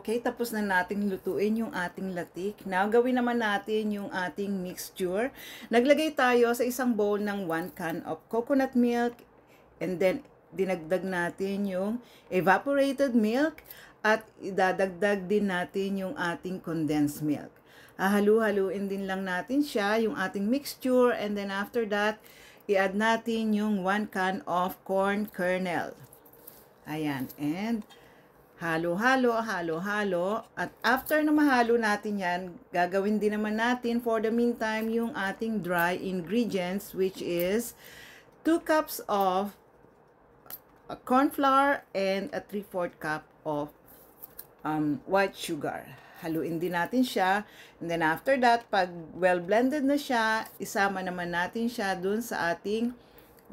Okay, tapos na nating lutuin yung ating latik. Now, gawin naman natin yung ating mixture. Naglagay tayo sa isang bowl ng 1 can of coconut milk. And then, dinagdag natin yung evaporated milk. At idadagdag din natin yung ating condensed milk. Hahalu-haluin din lang natin siya, yung ating mixture. And then after that, i-add natin yung 1 can of corn kernel. Ayan, and halo-halo, halo-halo. At after na mahalo natin yan, gagawin din naman natin for the meantime yung ating dry ingredients, which is 2 cups of corn flour and a 3/4 cup of white sugar. Haluin din natin siya. And then after that, pag well blended na siya, isama naman natin siya dun sa ating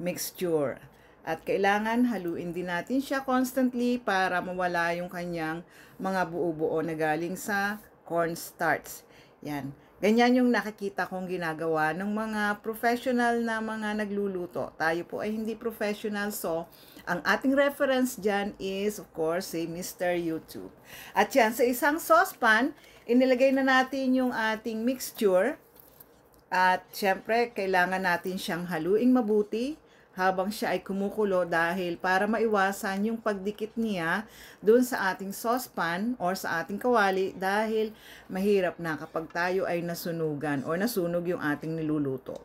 mixture. At kailangan haluin din natin siya constantly para mawala yung kanyang mga buo-buo na galing sa cornstarch. Yan. Ganyan yung nakikita kong ginagawa ng mga professional na mga nagluluto. Tayo po ay hindi professional, so ang ating reference dyan is, of course, si Mr. YouTube. At yan, sa isang saucepan, inilagay na natin yung ating mixture. At syempre, kailangan natin siyang haluing mabuti habang siya ay kumukulo dahil para maiwasan yung pagdikit niya doon sa ating saucepan or sa ating kawali dahil mahirap na kapag tayo ay nasunugan or nasunog yung ating niluluto.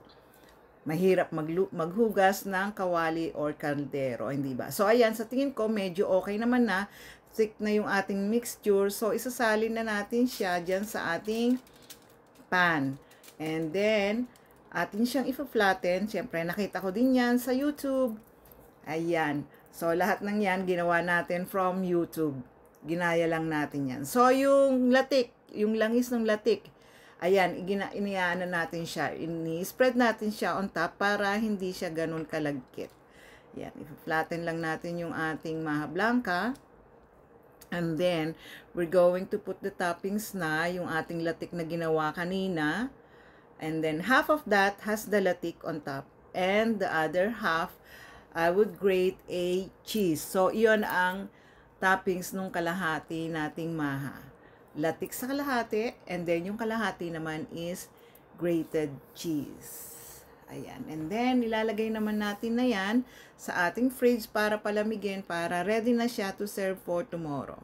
Mahirap maghugas ng kawali or kaldero, hindi ba? So ayan, sa tingin ko medyo okay naman na, thick na yung ating mixture. So isasalin na natin siya dyan sa ating pan. And then atin siyang i-flatten. Siyempre, nakita ko din yan sa YouTube. Ayan. So, lahat ng yan, ginawa natin from YouTube. Ginaya lang natin yan. So, yung latik, yung langis ng latik, ayan, iniyaana natin siya. Ini-spread natin siya on top para hindi siya ganun kalagkit. Ayan, i-flatten lang natin yung ating maha blanca. And then, we're going to put the toppings na, yung ating latik na ginawa kanina. And then half of that has the latik on top. And the other half, I would grate a cheese. So, iyon ang toppings nung kalahati nating maha. Latik sa kalahati, and then yung kalahati naman is grated cheese. Ayan. And then, ilalagay naman natin na yan sa ating fridge para palamigin, para ready na siya to serve for tomorrow.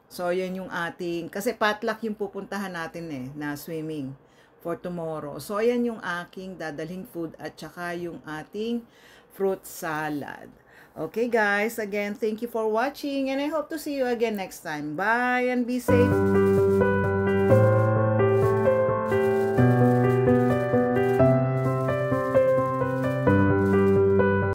So, yun yung ating, kasi potluck yung pupuntahan natin na swimming for tomorrow. So, ayan yung aking dadalhing food at saka yung ating fruit salad. Okay, guys. Again, thank you for watching and I hope to see you again next time. Bye and be safe.